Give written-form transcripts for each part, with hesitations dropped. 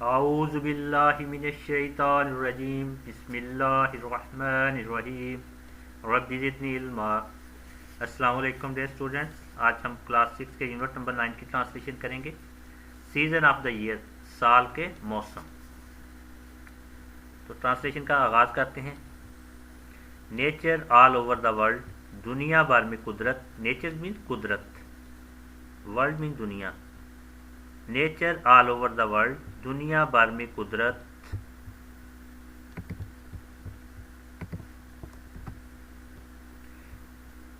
आऊज़ु बिल्लाहि मिनश शैतानिर रजीम बिस्मिल्लाहिर रहमानिर रहीम रब्बि ज़िदनी इल्मा। अस्सलाम वालेकुम डियर स्टूडेंट्स, आज हम क्लास 6 के यूनिट नंबर 9 की ट्रांसलेशन करेंगे। सीज़न ऑफ द ईयर, साल के मौसम। तो ट्रांसलेशन का आगाज़ करते हैं। Nature all over the world, दुनिया भर में कुदरत। नेचर मीन कुदरत, वर्ल्ड मीन दुनिया। Nature all over the world, दुनिया भर में कुदरत।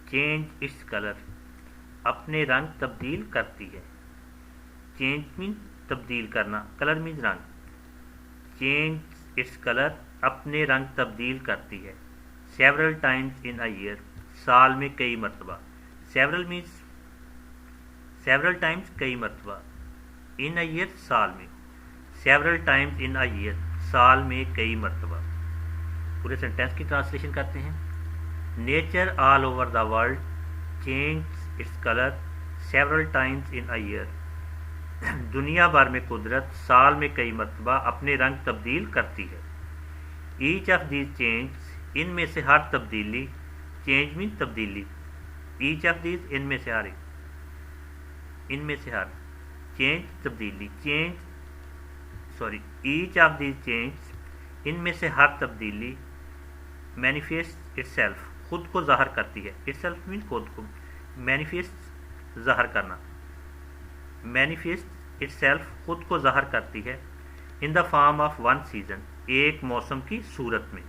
चेंज इट्स कलर, अपने रंग तब्दील करती है। चेंज मीन तब्दील करना, कलर मीन रंग। चेंज इट्स कलर, अपने रंग तब्दील करती है। Several times in a year, साल में कई मरतबा। सेवरल मीन्स सेवरल टाइम्स, कई मरतबा। इन अ ईयर, साल में। Several times in a year, साल में कई मरतबा। पूरे सेंटेंस की ट्रांसलेशन करते हैं। Nature all over the world change its colour several times in a year. दुनिया भर में कुदरत साल में कई मरतबा अपने रंग तब्दील करती है। ईच ऑफ दीज चेंज, इनमें से हर तब्दीली। चेंज मीन तब्दीली। ईच ऑफ दीज, इनमें से हर, इनमें से हर। चेंज तब्दीली, change sorry each of these change, इनमें से हर तब्दीली। मैनिफेस्ट इटसेल्फ, खुद को ज़ाहिर करती है। इटसेल्फ मीन खुद को, मैनिफेस्ट ज़ाहिर करना। मैनिफेस्ट इटसेल्फ, खुद को ज़ाहिर करती है। In the form of one season, एक मौसम की सूरत में।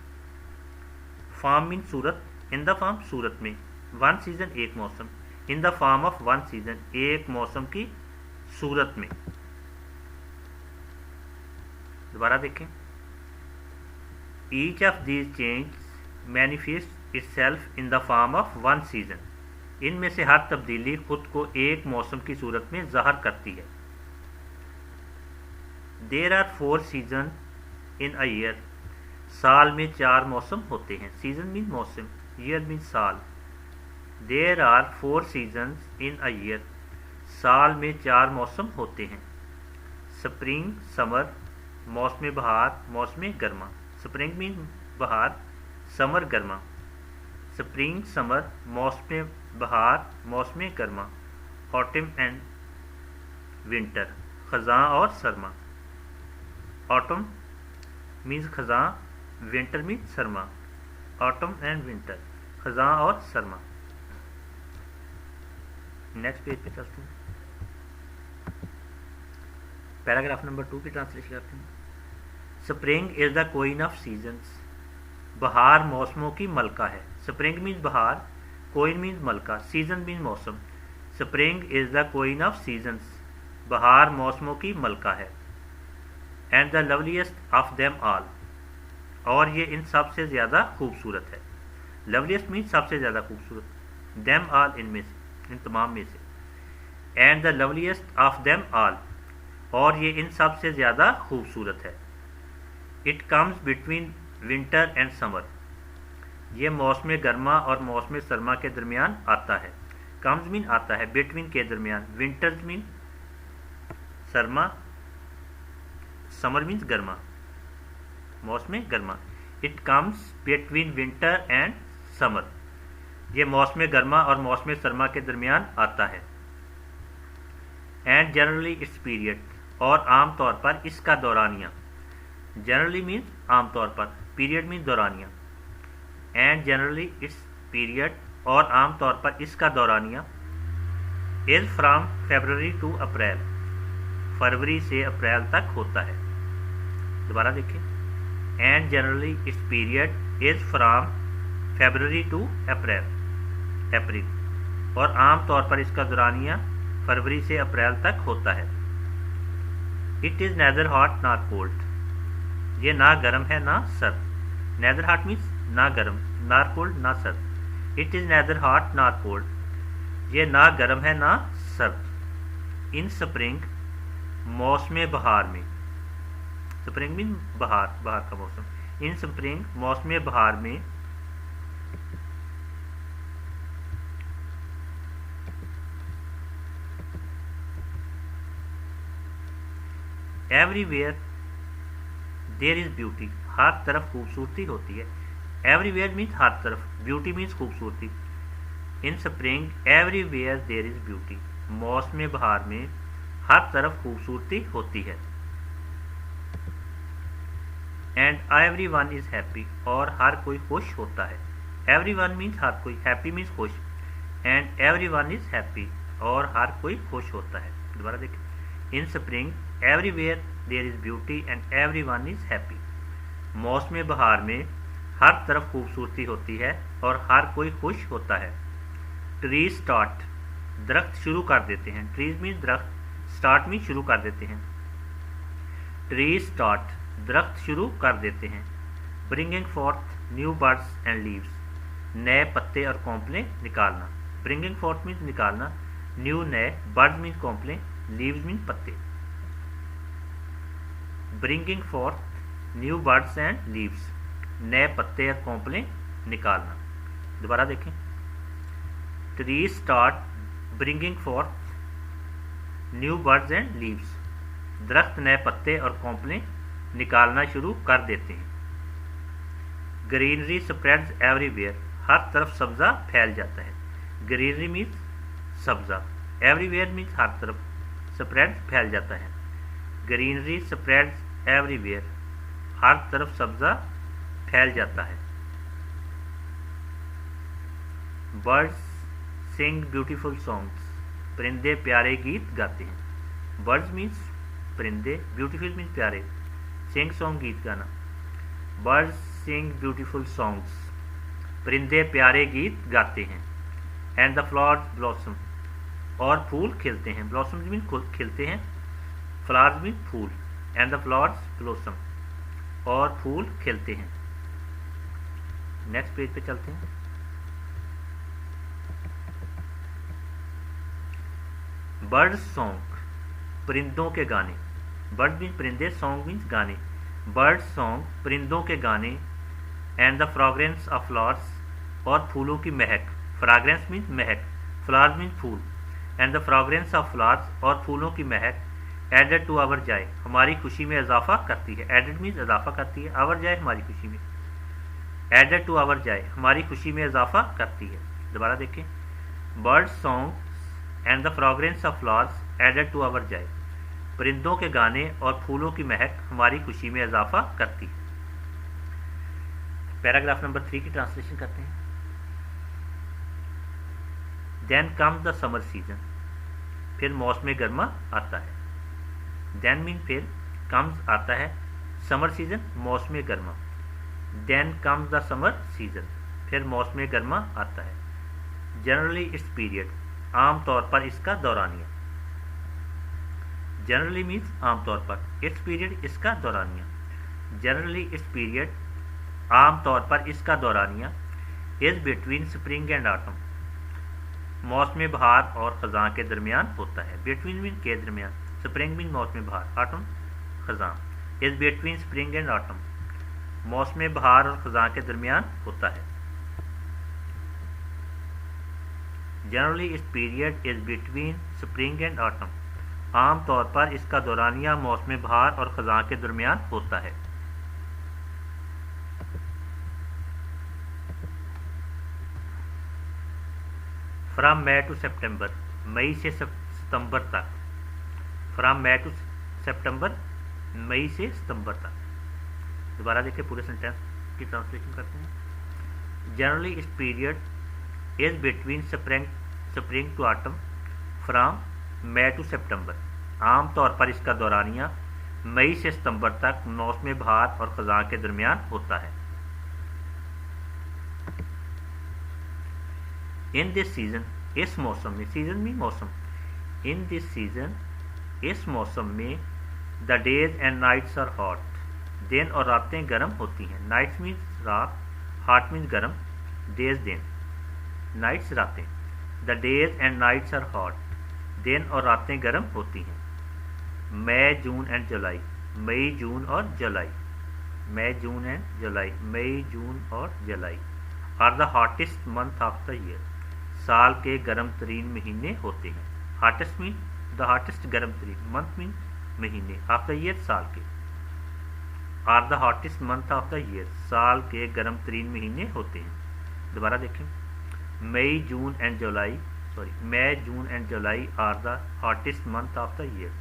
फॉर्म मीन सूरत, इन द फॉर्म सूरत में। वन सीजन, एक मौसम। In the form of one season, एक मौसम की सूरत में। दोबारा देखें। Each of these change manifest itself in the form of one season, इनमें से हर तब्दीली खुद को एक मौसम की सूरत में ज़ाहिर करती है। There are 4 season in a year, साल में 4 मौसम होते हैं। सीजन मीन मौसम, ईयर मीन साल। There are 4 season in a year, साल में 4 मौसम होते हैं। स्प्रिंग, समर, मौसम बहार, मौसम गर्मा। स्प्रिंग मीन बहार, समर गर्मा। स्प्रिंग, समर, मौसम बहार, मौसम गर्मा। ऑटम एंड विंटर, खज़ां और सरमा। ऑटम मीन्स खज़ां, विंटर मीन्स सरमा। ऑटम एंड विंटर, खज़ां और सरमा। नेक्स्ट पेज पे चलते हैं। पैराग्राफ नंबर 2 की ट्रांसलेशन करते हैं। Spring is the queen of seasons, बहार मौसमों की मलका है। स्प्रिंग मीन्स बहार, क्वीन मीन्स मलका, सीजन मीन्स मौसम। Spring is the queen of seasons, बहार मौसमों की मलका है। And the loveliest of them all, और ये इन सबसे ज़्यादा खूबसूरत है। लवलीस्ट मीन्स सबसे ज़्यादा खूबसूरत। देम ऑल, इनमें से, इन तमाम में से। And the loveliest of them all, और ये इन सबसे ज़्यादा खूबसूरत है। It comes between winter and summer, ये मौसम गर्मा और मौसम सरमा के दरमियान आता है। कम्स मीन आता है, बिटवीन के दरमियान। Winters mean Sarma, summer means गर्मा, मौसम गर्मा। It comes between winter and summer, ये मौसम गर्मा और मौसम सरमा के दरमियान आता है। एंड जनरली इट्स पीरियड, और आम तौर पर इसका दौरानिया। जनरली मीन्स आमतौर पर, पीरियड मीन्स दौरानिया। एंड जनरली इट्स पीरियड, और आमतौर पर इसका दौरानिया। Is from February to April, फरवरी से अप्रैल तक होता है। दोबारा देखें। And generally its period is from February to April, April, और आमतौर पर इसका दौरानिया फरवरी से अप्रैल तक होता है। It is neither hot not cold, ये ना गर्म है ना सर्द। नेदर हॉट मीन्स ना गर्म, ना कोल्ड ना सर्द। It is neither hot not cold, ये ना गर्म है ना सर्द। इन स्प्रिंग, मौसम बहार में। स्प्रिंग मीन बहार, बहार का मौसम। इन स्प्रिंग, मौसम बहार में। एवरीवेयर देयर इज़ ब्यूटी, हर तरफ खूबसूरती होती है। एवरीवेयर मीन्स हर तरफ, ब्यूटी मीन्स खूबसूरती। In spring everywhere there is beauty, मौसम बहार में हर तरफ खूबसूरती होती है। And every one is happy, और हर कोई खुश होता है। एवरी वन मीन्स हर कोई, हैप्पी मीन्स खुश। And every one is happy, और हर कोई खुश होता है। दोबारा देखें, in spring everywhere there is beauty and every one is happy, मौसम बहार में हर तरफ खूबसूरती होती है और हर कोई खुश होता है। ट्रीज स्टार्ट, दरख्त शुरू कर देते हैं। ट्रीज मीन्स दरख्त, स्टार्ट मीन्स शुरू कर देते हैं। ट्रीज स्टार्ट, दरख्त शुरू कर देते हैं। Bringing fourth new birds and leaves, नए पत्ते और कौंपलें निकालना। ब्रिंगिंग फोर्थ मीन्स निकालना, न्यू नए, बर्ड्स मीन्स कौंपलें, लीव्स मीन्स पत्ते। Bringing fourth new birds and leaves, नए पत्ते और कौंपलें निकालना। दोबारा देखें, trees start bringing fourth new birds and leaves, दरख्त नए पत्ते और कौंपलें निकालना शुरू कर देते हैं। ग्रीनरी स्प्रेड्स एवरीवेयर, हर तरफ सब्जा फैल जाता है। ग्रीनरी मीन्स सब्जा, एवरीवेयर मीन्स हर तरफ, स्प्रेड फैल जाता है। ग्रीनरी स्प्रेड्स एवरीवेयर, हर तरफ सब्जा फैल जाता है। बर्ड्स सिंग ब्यूटीफुल सॉन्ग्स, परिंदे प्यारे गीत गाते हैं। बर्ड्स मीन्स परिंदे, ब्यूटीफुल मीन्स प्यारे, सिंग सॉन्ग गीत गाना। बर्ड्स सिंग ब्यूटीफुल सॉन्ग्स, परिंदे प्यारे गीत गाते हैं। एंड द फ्लावर्स ब्लॉसम, और फूल खिलते हैं। ब्लॉसम मीन्स खिलते हैं, फ्लावर्स मीन्स फूल। एंड द फ्लावर्स ब्लॉसम, और फूल खिलते हैं। नेक्स्ट पेज पे चलते हैं। बर्ड सॉन्ग, परिंदों के गाने। बर्ड मीन्स परिंदे, सॉन्ग मीन्स गाने। बर्ड सॉन्ग, परिंदों के गाने। And the fragrance of flowers, और फूलों की महक। फ्रैग्रेंस मीन्स महक, फ्लावर्स मीन्स फूल। And the fragrance of flowers, और फूलों की महक। एडेड टू आवर जॉय, हमारी खुशी में इजाफा करती है। एडेड मीन्स इजाफा करती है, आवर जॉय हमारी खुशी में। एडेड टू आवर जॉय, हमारी खुशी में इजाफा करती है। दोबारा देखें, bird song and the fragrance of flowers added to our joy, परिंदों के गाने और फूलों की महक हमारी खुशी में इजाफा करती है। पैराग्राफ नंबर 3 की ट्रांसलेशन करते हैं। Then comes the summer season, फिर मौसम गर्मा आता है। देन मीन फिर, कम्स आता है, समर सीजन मौसम गर्मा। Then comes the summer season, फिर मौसम गर्मा आता है। जनरली इट्स पीरियड, आमतौर पर इसका दौरानिया। जनरली मीन्स आमतौर पर, इट्स पीरियड इसका दौरानिया। जनरली इट्स पीरियड, आमतौर पर इसका दौरानिया। Is between spring and autumn, मौसम बहार और खजां के दरमियान होता है। बिटवीन मीन के दरमियान, स्प्रिंग मीन मौसम बहार, ऑटम खजां। Is between spring and autumn, मौसम बहार और खजां के दरमियान होता है। Generally its period is between spring and autumn, आमतौर पर इसका दौरानिया मौसम बहार और खजां के दरमियान होता है। फ्राम मई टू सितंबर, मई से सितंबर तक। फ्राम मई टू सितंबर, मई से सितंबर तक। दोबारा देखिए, पूरे सेंटेंस की ट्रांसलेशन करते हैं। Generally its period is between spring to autumn, from May to September, आमतौर पर इसका दौरानिया मई से सितंबर तक मौसम बहार और खजां के दरमियान होता है। इन दिस सीजन, इस मौसम में, सीजन में मौसम। इन दिस सीजन, इस मौसम में, the days and nights are hot, दिन और रातें गर्म होती हैं। नाइट्स मीन्स रात, हॉट मीन्स गर्म, डेज दिन, नाइट्स रातें। The days and nights are hot, दिन और रातें गर्म होती हैं। मई जून एंड जुलाई, मई जून और जुलाई। मई जून एंड जुलाई, मई जून और जुलाई are the hottest month of the year, साल के गर्म तरीन महीने होते हैं। हॉटेस्ट मीन द हॉटेस्ट गर्म तरीन, मंथ मीन महीने, ऑफ द ईयर साल के। Are the hottest month of the year, साल के गर्म तरीन महीने होते हैं। दोबारा देखें, May June and July are the hottest month of the year,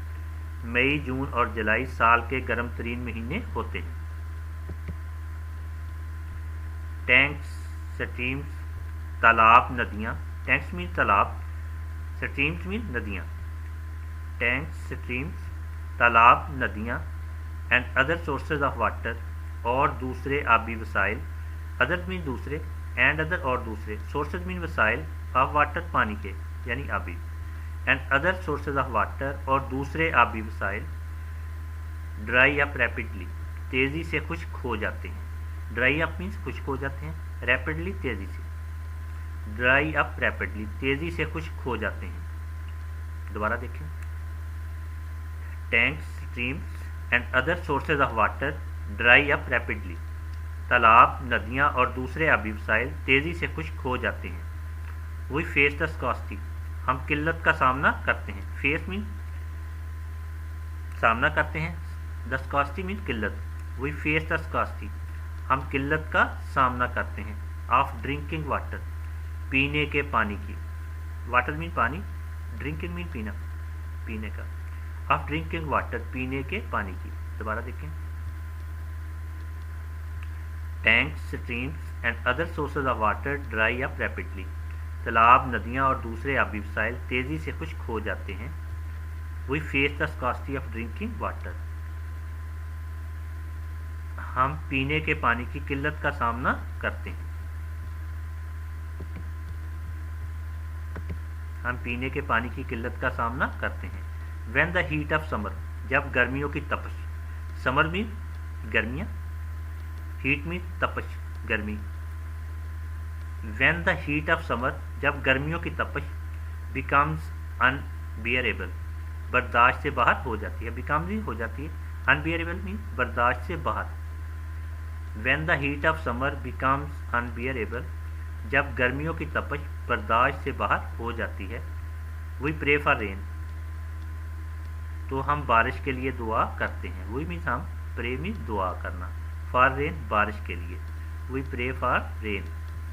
मई जून और जुलाई साल के गर्म तरीन महीने होते हैं। टैंक्स, स्ट्रीम्स, तालाब, नदियाँ। टैंक्स मीन तालाब, स्ट्रीम्स मीन नदियाँ। टैंक्स, स्ट्रीम्स, तालाब, नदियाँ and other sources of water, और दूसरे आबी वसाइल। अदर मीन दूसरे, एंड अदर और दूसरे, सोर्सेज मीन वसाइल ऑफ वाटर पानी के यानी आबी, and other sources of water और दूसरे आबी वसाइल ड्राई अप रैपिडली, तेज़ी से खुश्क हो जाते हैं। ड्राई अप मीन्स खुश्क हो जाते हैं, रैपिडली तेज़ी से, ड्राई अप रैपिडली तेज़ी से खुश्क हो जाते हैं। दोबारा देखें, tanks, streams and other sources of water dry up rapidly, तालाब, नदियाँ और दूसरे आबी वसाइल तेज़ी से खुश्क हो जाते हैं। वी फेस द स्कार्सिटी, हम किल्लत का सामना करते हैं। फेस मीन सामना करते हैं, द स्कार्सिटी मीन किल्लत। वी फेस द स्कार्सिटी, हम किल्लत का सामना करते हैं। ऑफ ड्रिंकिंग वाटर, पीने के पानी की। वाटर मीन पानी, ड्रिंकिंग मीन पीना, पीने का। ऑफ ड्रिंकिंग वाटर, पीने के पानी की। दोबारा देखें, tanks, streams and other sources of water dry up rapidly, तालाब, नदियाँ और दूसरे आबी वसाइल तेज़ी से खुश्क हो जाते हैं। We face the scarcity of drinking water, हम पीने के पानी की किल्लत का सामना करते हैं। हम पीने के पानी की किल्लत का सामना करते हैं। When the heat of summer, जब गर्मियों की तपश। समर मीन गर्मियाँ, हीट मीन तपश, गर्मी। When the heat of summer, जब गर्मियों की तपश बिकम्स अनबियरेबल, बर्दाश्त से बाहर हो जाती है। बिकम भी हो जाती है, अनबियरेबल मीन बर्दाश्त से बाहर। When the heat of summer becomes unbearable, जब गर्मियों की तपश बर्दाश्त से बाहर हो जाती है। वी प्रे फॉर रेन, तो हम बारिश के लिए दुआ करते हैं। वी मीन्स हम, प्रे मीन्स दुआ करना, फॉर रेन बारिश के लिए। वी प्रे फॉर रेन,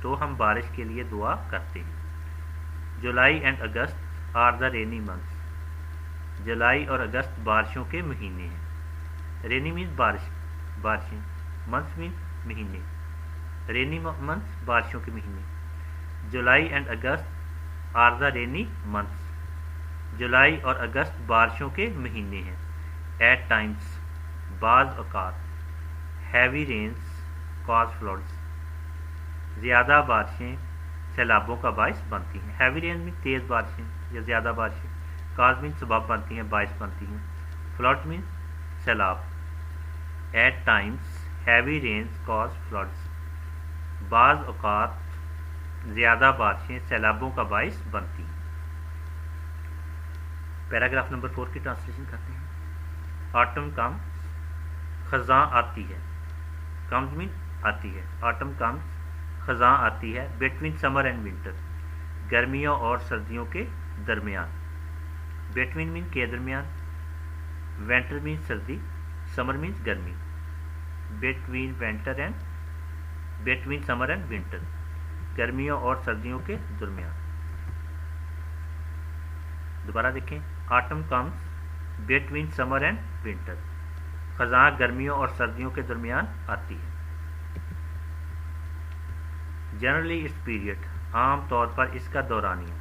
तो हम बारिश के लिए दुआ करते हैं। July and August are the rainy months, जुलाई और अगस्त बारिशों के महीने हैं। रेनी मीन्स बारिश, बारिशें, मंथ्स मीन्स महीने, रेनी मंथ्स बारिशों के महीने। July and August are the rainy months, जुलाई और अगस्त बारिशों के महीने हैं। एट टाइम्स, बाज़ औक़ात। हैवी रेन्स कॉज फ्लड्स, ज़्यादा बारिशें सैलाबों का बायस बनती हैं। हैवी रेन में तेज़ बारिशें या ज़्यादा बारिशें, कॉज मीन सबब बनती हैं, बायस बनती हैं। फ्लड मीन सैलाब। At times heavy rains cause floods, बाज़ औक़ात ज़्यादा बारिशें सैलाबों का बायस बनती हैं। पैराग्राफ नंबर 4 की ट्रांसलेशन करते हैं। ऑटम कम्स, ख़ज़ां आती है। कम्स मीन आती है, ऑटम कम्स, ख़ज़ां आती है। बिटवीन समर एंड विंटर, गर्मियों और सर्दियों के दरमियान। बिटवीन मीन के दरमियान, विंटर मीन सर्दी, समर मीन्स गर्मी। Between winter and, between summer and winter, गर्मियों और सर्दियों के दरमियान। दोबारा देखें, autumn comes between summer and winter, ख़ज़ां गर्मियों और सर्दियों के दरमियान आती है। जनरली इट्स पीरियड, आम तौर पर इसका दौरानिया।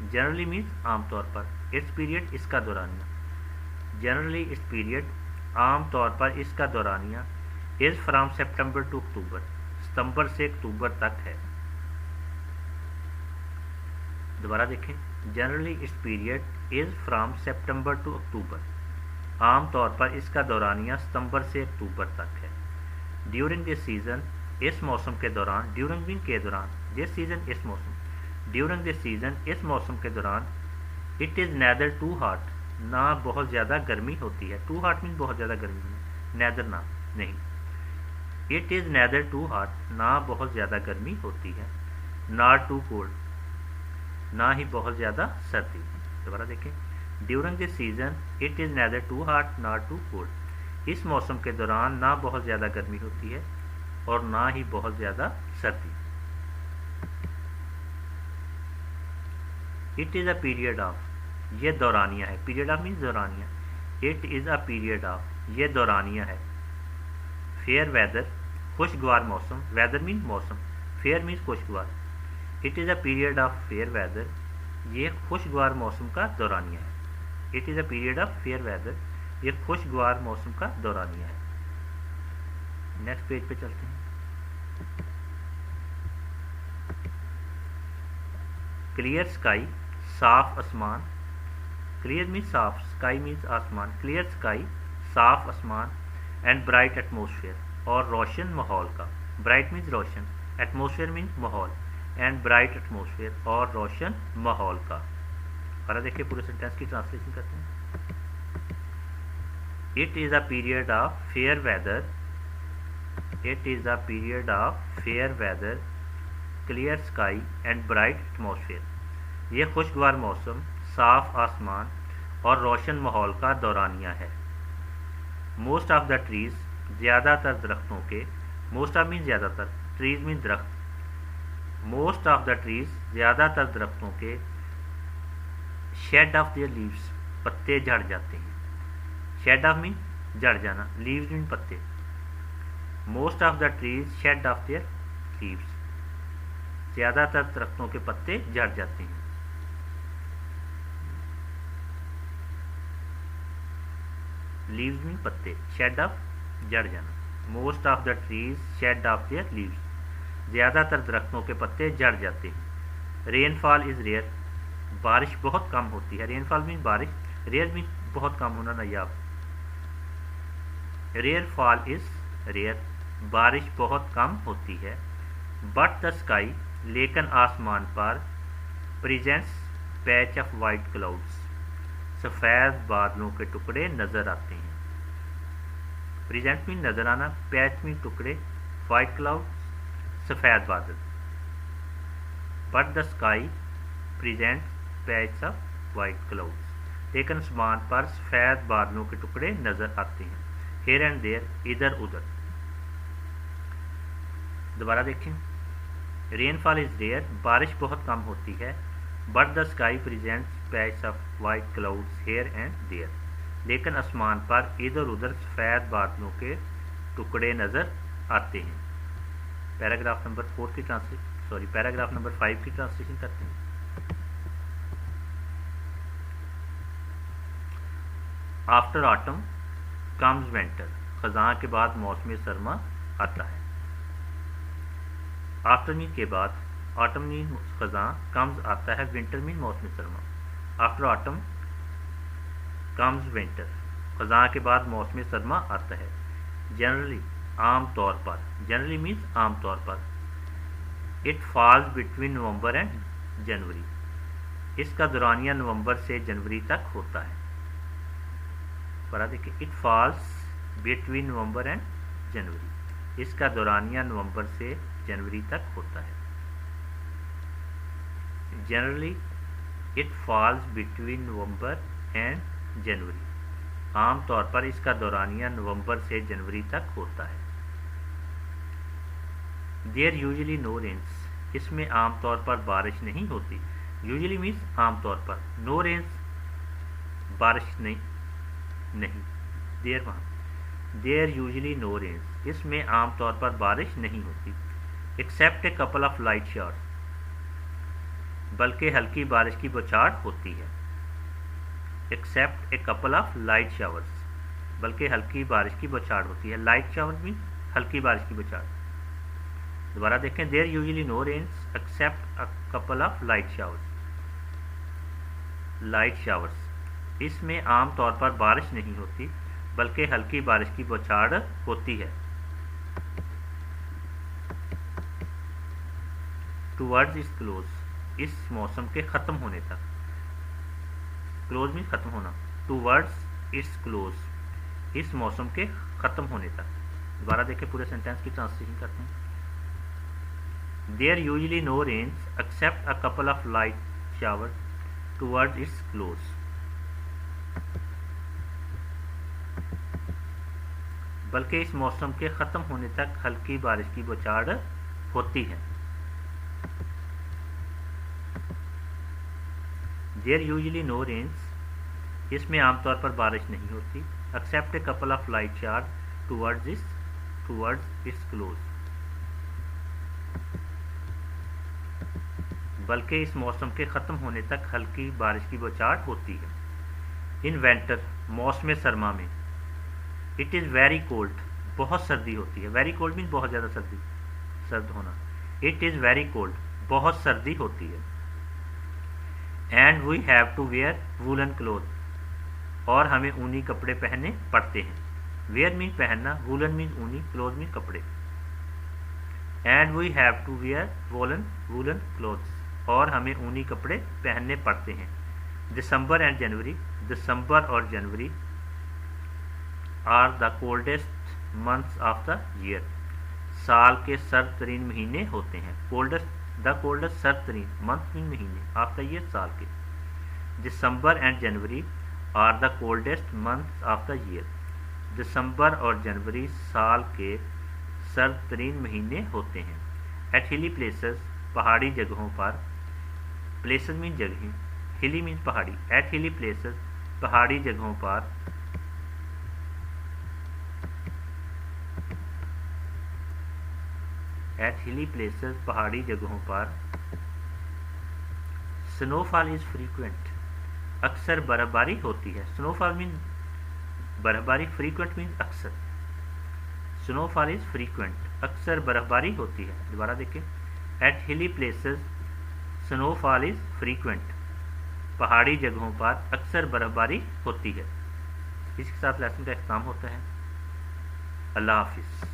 जनरली मीन्स आम तौर पर, इट्स पीरियड इसका दौरानिया। जनरली इट्स पीरियड, आम तौर पर इसका दौरानिया। Is from September to October, सितंबर से अक्टूबर तक है। दोबारा देखें, generally its period is from September to October, आम तौर पर इसका दौरानिया सितंबर से अक्टूबर तक है। ड्यूरिंग दिस सीज़न, इस मौसम के दौरान। ड्यूरिंग मीन के दौरान, दिस सीज़न इस मौसम। ड्यूरिंग दिस सीज़न, इस मौसम के दौरान। It is neither too hot, ना बहुत ज़्यादा गर्मी होती है। टू हॉट मीन बहुत ज़्यादा गर्मी है, नैदर ना, नहीं। It is neither too hot, ना बहुत ज़्यादा गर्मी होती है। नॉट टू कोल्ड, ना ही बहुत ज़्यादा सर्दी। दोबारा देखें, during this season it is neither too hot not too cold, इस मौसम के दौरान ना बहुत ज़्यादा गर्मी होती है और ना ही बहुत ज़्यादा सर्दी। It is a period of, ये दौरानिया है। पीरियड ऑफ मीन्स दौरानिया। It is a period of, ये दौरानिया है। फेयर वेदर, खुशगवार मौसम। वेदर मीन्स मौसम, फेयर मीन्स खुशगवार। It is a period of fair weather, ये खुशगवार मौसम का दौरानिया है। It is a period of fair weather, ये खुशगवार मौसम का दौरानिया है। नेक्स्ट पेज पे चलते हैं। क्लियर स्काई, साफ आसमान। क्लियर मीन्स साफ, स्काई मीन्स आसमान। क्लियर स्काई, साफ आसमान। एंड ब्राइट एटमोसफेयर, और रोशन माहौल का। ब्राइट मीन्स रोशन, एटमोसफेयर मीन्स माहौल। एंड ब्राइट एटमोसफेयर, और रोशन माहौल का। और देखिए पूरे सेंटेंस की ट्रांसलेशन करते हैं। It is a period of fair weather, it is a period of fair weather, clear sky and bright atmosphere, ये खुशगवार मौसम, साफ आसमान और रोशन माहौल का दौरानिया है। मोस्ट ऑफ द ट्रीज, ज़्यादातर दरख्तों के। मोस्ट ऑफ मीन ज़्यादातर, ट्रीज मीन दरख्त। मोस्ट ऑफ द ट्रीज, ज़्यादातर दरख्तों के। शेड ऑफ देयर लीव्स, पत्ते झड़ जाते हैं। शेड ऑफ मीन झड़ जाना, लीव्स मीन पत्ते। Most of the trees shed off their leaves, ज़्यादातर दरख्तों के पत्ते झड़ जाते हैं। लीव्स मीन पत्ते, शेड ऑफ झड़ जाना। Most of the trees shed off their leaves, ज़्यादातर दरख्तों के पत्ते झड़ जाते हैं। रेनफॉल इज़ रेयर, बारिश बहुत कम होती है। रेनफॉल मीन बारिश, रेयर मीन बहुत कम होना, नायाब। रेयरफॉल इज़ रेयर, बारिश बहुत कम होती है। बट द स्काई, लेकिन आसमान पर। Presents patch of white clouds, सफ़ेद बादलों के टुकड़े नज़र आते हैं। प्रेजेंट मीन नज़र आना, पैच मीन टुकड़े, वाइट क्लाउड्स सफ़ेद बादल। But the sky presents patch of white clouds, लेकिन आसमान पर सफ़ेद बादलों के टुकड़े नज़र आते हैं। हेयर एंड देयर, इधर उधर। दोबारा देखें। रेनफॉल इज़ रेयर, बारिश बहुत कम होती है। But the sky presents patch of white clouds here and there, लेकिन आसमान पर इधर उधर सफ़ेद बादलों के टुकड़े नज़र आते हैं। पैराग्राफ नंबर 4 की पैराग्राफ नंबर 5 की ट्रांसलेशन करते हैं। आफ्टर ऑटम कम्स विंटर, खज़ां के बाद मौसम सरमा आता है। आफ्टर मीन के बाद, ऑटम मीन खज़ां, कम्स आता है, विंटर मीन मौसम सरमा। आफ्टर ऑटम कम्स विंटर, खज़ां के बाद मौसम सरमा आता है। जनरली, आम तौर पर। जनरली मीन्स आम तौर पर। It falls between November and January, इसका दौरानिया नवंबर से जनवरी तक होता है। पढ़ा देखिए, it falls between November and January, इसका दौरानिया नवंबर से जनवरी तक होता है। Generally it falls between November and January, आम तौर पर इसका दौरानिया नवंबर से जनवरी तक होता है। देयर यूजली नो रेन्स, इसमें आमतौर पर बारिश नहीं होती। यूजली मीन्स आमतौर पर, नो रेन्स बारिश नहीं। देयर वहाँ, देयर यूजली नो रेन्स, इसमें आमतौर पर बारिश नहीं होती। Except a couple of light showers, बल्कि हल्की बारिश की बौछार होती है। Except a couple of light showers, बल्कि हल्की बारिश की बौछार होती है। लाइट शावर मीन हल्की बारिश की बौछार। दोबारा देखें। There usually no rains except a couple of light showers, light showers, इसमें आमतौर पर बारिश नहीं होती, बल्कि हल्की बारिश की बौछार होती है। टूवर्ड्स इस क्लोज, इस मौसम के ख़त्म होने तक। क्लोज में ख़त्म होना। टूवर्ड्स इट्स क्लोज, इस मौसम के ख़त्म होने तक। दोबारा देखें, पूरे सेंटेंस की ट्रांसलेशन करते हैं। There usually no rains except a couple of light shower towards its close. बल्कि इस मौसम के ख़त्म होने तक हल्की बारिश की बौछार होती है। देयर यूजली नो रेन्स, इसमें आमतौर पर बारिश नहीं होती। Except a couple of light shower towards its close, बल्कि इस मौसम के ख़त्म होने तक हल्की बारिश की बौछार होती है। इन विंटर, मौसम सरमा में, इट इज़ वेरी कोल्ड, बहुत सर्दी होती है। वेरी कोल्ड मीन बहुत ज़्यादा सर्द होना। इट इज़ वेरी कोल्ड, बहुत सर्दी होती है। And we have to wear woollen cloth, और हमें ऊनी कपड़े पहनने पड़ते हैं। वेयर मीन पहनना, वूलन मीन ऊनी, क्लोथ मीन कपड़े। And we have to wear woollen clothes, और हमें ऊनी कपड़े पहनने पड़ते हैं। दिसंबर एंड जनवरी, दिसंबर और जनवरी are the coldest months of the year, साल के सर्द तरीन महीने होते हैं। द कोल्डेस्ट सर्द तरीन, मंथ मीन महीने, ऑफ द ईयर साल के। December and January are the coldest months of the year, दिसंबर और जनवरी साल के सर्द तरीन महीने होते हैं। एट हिली प्लेसेस, पहाड़ी जगहों पर, प्लेसेस मीन जगहें, हिली मीन पहाड़ी। एट हिली प्लेसेस, पहाड़ी जगहों पर, एट हिली प्लेसेस, पहाड़ी जगहों पर, स्नोफॉल इज फ्रीक्वेंट, अक्सर बर्फबारी होती है। स्नोफॉल मीन बर्फबारी, फ्रीक्वेंट मीन अक्सर। स्नोफॉल इज फ्रीक्वेंट, अक्सर बर्फबारी होती है। दोबारा देखें, एट हिली प्लेसेस स्नोफॉल इज फ्रीक्वेंट, पहाड़ी जगहों पर अक्सर बर्फबारी होती है। इसके साथ लेसन का इख्तिताम होता है। अल्लाह हाफिज़।